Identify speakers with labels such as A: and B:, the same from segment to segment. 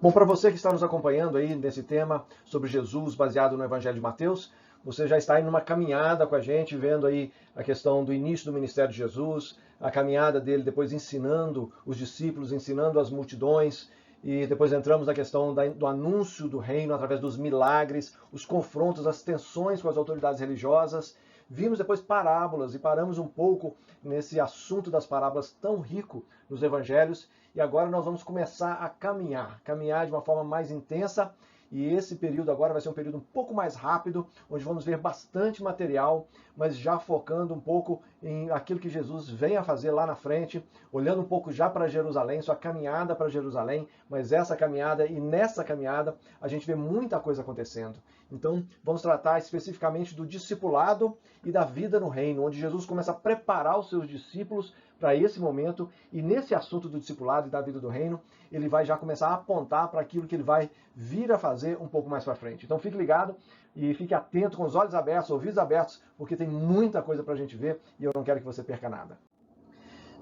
A: Bom, para você que está nos acompanhando aí nesse tema sobre Jesus, baseado no Evangelho de Mateus, você já está em uma caminhada com a gente, vendo aí a questão do início do ministério de Jesus, a caminhada dele depois ensinando os discípulos, ensinando as multidões, e depois entramos na questão do anúncio do reino através dos milagres, os confrontos, as tensões com as autoridades religiosas. Vimos depois parábolas e paramos um pouco nesse assunto das parábolas tão rico nos evangelhos. E agora nós vamos começar a caminhar de uma forma mais intensa. E esse período agora vai ser um período um pouco mais rápido, onde vamos ver bastante material, mas já focando um pouco em aquilo que Jesus vem a fazer lá na frente, olhando um pouco já para Jerusalém, sua caminhada para Jerusalém, mas essa caminhada e nessa caminhada a gente vê muita coisa acontecendo. Então vamos tratar especificamente do discipulado e da vida no reino, onde Jesus começa a preparar os seus discípulos para esse momento, e nesse assunto do discipulado e da vida do reino, ele vai já começar a apontar para aquilo que ele vai vir a fazer um pouco mais para frente. Então fique ligado e fique atento, com os olhos abertos, ouvidos abertos, porque tem muita coisa para a gente ver e eu não quero que você perca nada.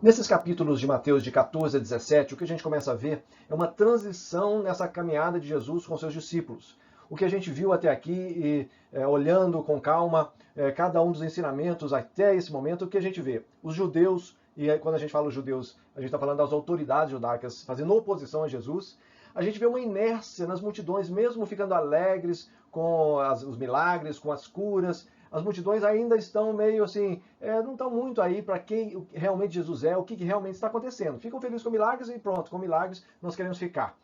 A: Nesses capítulos de Mateus, de 14 a 17, o que a gente começa a ver é uma transição nessa caminhada de Jesus com seus discípulos. O que a gente viu até aqui, olhando com calma cada um dos ensinamentos até esse momento, o que a gente vê? Os judeus, e quando a gente fala os judeus, a gente está falando das autoridades judaicas fazendo oposição a Jesus. A gente vê uma inércia nas multidões, mesmo ficando alegres com os milagres, com as curas. As multidões ainda estão meio assim, não estão muito aí para quem realmente Jesus é, o que realmente está acontecendo. Ficam felizes com milagres e pronto, com milagres nós queremos ficar.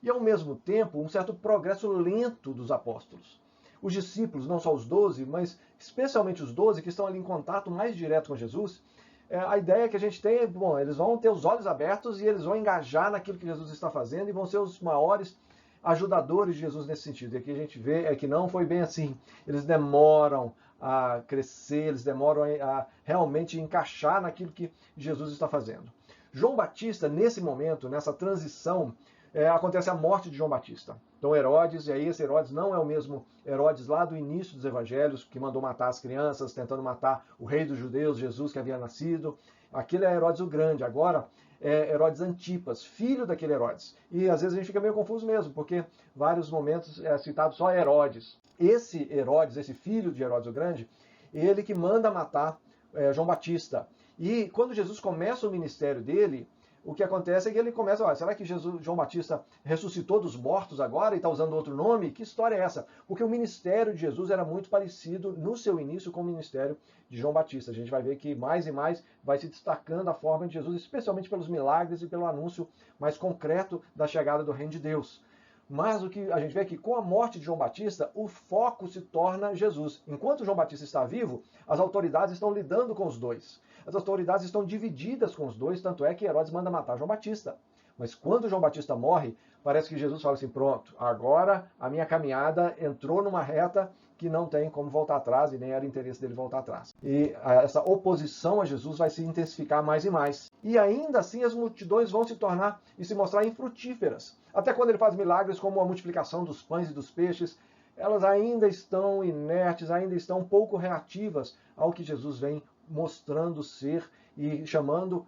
A: E ao mesmo tempo, um certo progresso lento dos apóstolos. Os discípulos, não só os 12, mas especialmente os 12 que estão ali em contato mais direto com Jesus, a ideia que a gente tem é, bom, eles vão ter os olhos abertos e eles vão engajar naquilo que Jesus está fazendo e vão ser os maiores ajudadores de Jesus nesse sentido. E aqui a gente vê que não foi bem assim. Eles demoram a crescer, eles demoram a realmente encaixar naquilo que Jesus está fazendo. João Batista, nesse momento, nessa transição, acontece a morte de João Batista. Então Herodes, e aí esse Herodes não é o mesmo Herodes lá do início dos evangelhos, que mandou matar as crianças, tentando matar o rei dos judeus, Jesus, que havia nascido. Aquele é Herodes o Grande. Agora é Herodes Antipas, filho daquele Herodes. E às vezes a gente fica meio confuso mesmo, porque vários momentos é citado só Herodes. Esse Herodes, esse filho de Herodes o Grande, ele que manda matar João Batista. E quando Jesus começa o ministério dele, o que acontece é que ele começa, será que João Batista ressuscitou dos mortos agora e está usando outro nome? Que história é essa? Porque o ministério de Jesus era muito parecido no seu início com o ministério de João Batista. A gente vai ver que mais e mais vai se destacando a forma de Jesus, especialmente pelos milagres e pelo anúncio mais concreto da chegada do reino de Deus. Mas o que a gente vê é que com a morte de João Batista, o foco se torna Jesus. Enquanto João Batista está vivo, as autoridades estão lidando com os dois. As autoridades estão divididas com os dois, tanto é que Herodes manda matar João Batista. Mas quando João Batista morre, parece que Jesus fala assim, pronto, agora a minha caminhada entrou numa reta que não tem como voltar atrás e nem era interesse dele voltar atrás. E essa oposição a Jesus vai se intensificar mais e mais. E ainda assim as multidões vão se tornar e se mostrar infrutíferas. Até quando ele faz milagres como a multiplicação dos pães e dos peixes, elas ainda estão inertes, ainda estão um pouco reativas ao que Jesus vem mostrando ser e chamando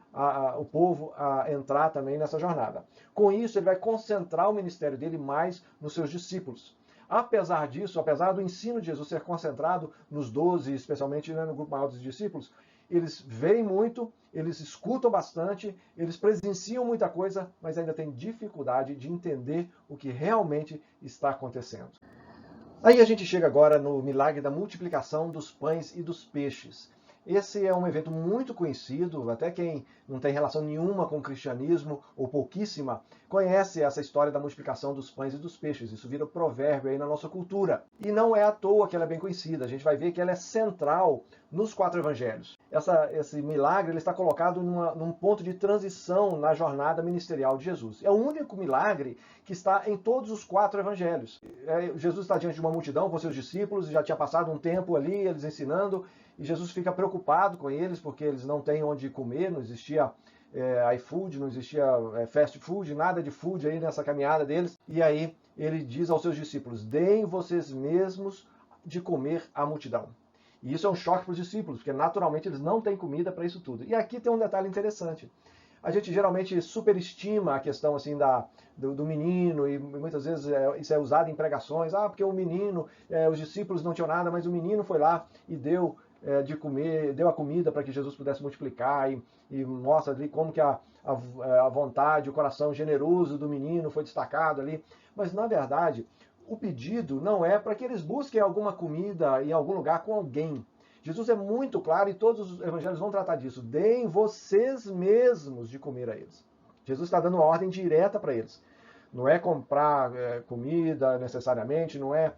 A: o povo a entrar também nessa jornada. Com isso, ele vai concentrar o ministério dele mais nos seus discípulos. Apesar disso, apesar do ensino de Jesus ser concentrado nos 12, especialmente no grupo maior dos discípulos, eles veem muito, eles escutam bastante, eles presenciam muita coisa, mas ainda têm dificuldade de entender o que realmente está acontecendo. Aí a gente chega agora no milagre da multiplicação dos pães e dos peixes. Esse é um evento muito conhecido, até quem não tem relação nenhuma com o cristianismo, ou pouquíssima, conhece essa história da multiplicação dos pães e dos peixes. Isso vira provérbio aí na nossa cultura. E não é à toa que ela é bem conhecida. A gente vai ver que ela é central nos 4 evangelhos. Esse milagre ele está colocado num ponto de transição na jornada ministerial de Jesus. É o único milagre que está em todos os 4 evangelhos. Jesus está diante de uma multidão com seus discípulos, já tinha passado um tempo ali, eles ensinando, e Jesus fica preocupado com eles, porque eles não têm onde comer, não existia iFood, não existia fast food, nada de food aí nessa caminhada deles. E aí ele diz aos seus discípulos, deem vocês mesmos de comer à multidão. E isso é um choque para os discípulos, porque naturalmente eles não têm comida para isso tudo. E aqui tem um detalhe interessante. a gente geralmente superestima a questão assim do menino, e muitas vezes isso é usado em pregações. Porque o menino, os discípulos não tinham nada, mas o menino foi lá e deu de comer, deu a comida para que Jesus pudesse multiplicar, e mostra ali como que a vontade, o coração generoso do menino foi destacado ali. Mas, na verdade, o pedido não é para que eles busquem alguma comida em algum lugar com alguém. Jesus é muito claro, e todos os evangelhos vão tratar disso. Deem vocês mesmos de comer a eles. Jesus está dando uma ordem direta para eles. Não é comprar comida necessariamente, não é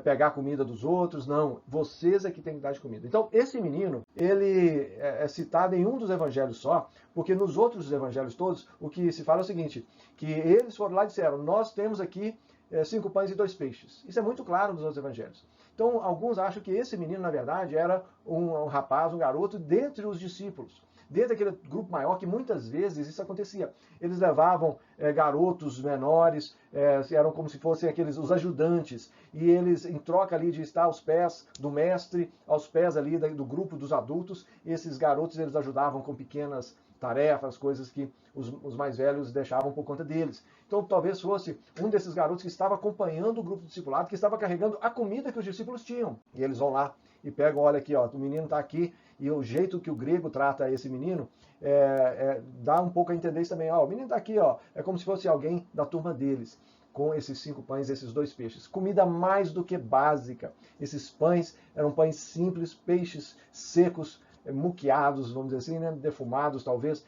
A: pegar comida dos outros, não. Vocês é que tem que dar de comida. Então, esse menino, ele é citado em um dos evangelhos só, porque nos outros evangelhos todos, o que se fala é o seguinte, que eles foram lá e disseram, nós temos aqui 5 pães e 2 peixes. Isso é muito claro nos outros evangelhos. Então, alguns acham que esse menino, na verdade, era um rapaz, um garoto, dentre os discípulos. Dentro daquele grupo maior, que muitas vezes isso acontecia. Eles levavam garotos menores, eram como se fossem os ajudantes, e eles, em troca ali de estar aos pés do mestre, aos pés ali do grupo dos adultos, esses garotos eles ajudavam com pequenas tarefas, coisas que os mais velhos deixavam por conta deles. Então talvez fosse um desses garotos que estava acompanhando o grupo discipulado, que estava carregando a comida que os discípulos tinham. E eles vão lá e pegam, olha aqui, o menino está aqui, e o jeito que o grego trata esse menino dá um pouco a entender isso também. O menino está aqui, é como se fosse alguém da turma deles, com esses 5 pães e esses 2 peixes. Comida mais do que básica. Esses pães eram pães simples, peixes secos, muqueados, vamos dizer assim, né? Defumados talvez,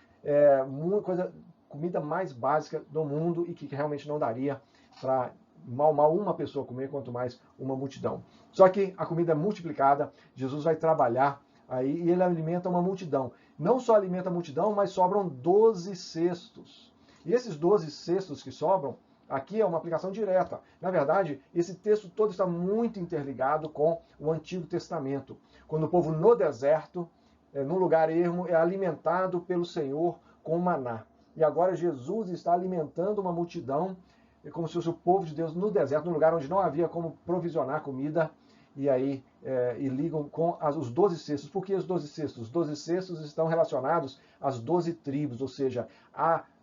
A: comida mais básica do mundo e que realmente não daria para mal uma pessoa comer, quanto mais uma multidão. Só que a comida é multiplicada, Jesus vai trabalhar aí e ele alimenta uma multidão. Não só alimenta a multidão, mas sobram 12 cestos. E esses 12 cestos que sobram, aqui é uma aplicação direta. Na verdade, esse texto todo está muito interligado com o Antigo Testamento. Quando o povo no deserto, num lugar ermo, é alimentado pelo Senhor com maná. E agora Jesus está alimentando uma multidão, como se fosse o povo de Deus no deserto, num lugar onde não havia como provisionar comida, e aí e ligam com os 12 cestos. Por que os 12 cestos? Os 12 cestos estão relacionados às 12 tribos, ou seja,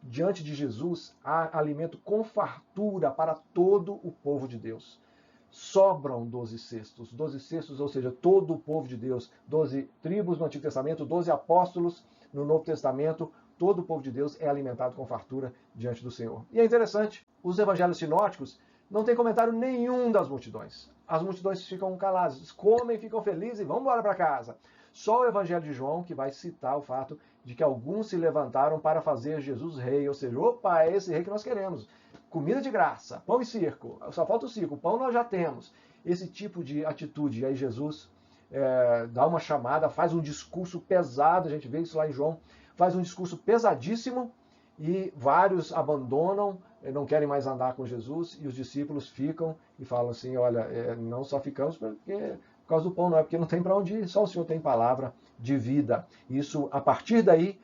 A: diante de Jesus há alimento com fartura para todo o povo de Deus. Sobram 12 cestos, ou seja, todo o povo de Deus, 12 tribos no Antigo Testamento, 12 apóstolos no Novo Testamento, todo o povo de Deus é alimentado com fartura diante do Senhor. E é interessante, os evangelhos sinóticos não tem comentário nenhum das multidões. As multidões ficam caladas, comem, ficam felizes e vão embora para casa. Só o Evangelho de João que vai citar o fato de que alguns se levantaram para fazer Jesus rei, ou seja, opa, é esse rei que nós queremos. Comida de graça, pão e circo, só falta o circo, o pão nós já temos. Esse tipo de atitude, e aí Jesus dá uma chamada, faz um discurso pesado, a gente vê isso lá em João, faz um discurso pesadíssimo, e vários abandonam, não querem mais andar com Jesus, e os discípulos ficam e falam assim, olha, não só ficamos por causa do pão, não é porque não tem para onde ir, só o Senhor tem palavra de vida. Isso, a partir daí,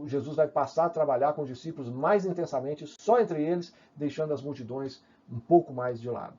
A: Jesus vai passar a trabalhar com os discípulos mais intensamente, só entre eles, deixando as multidões um pouco mais de lado.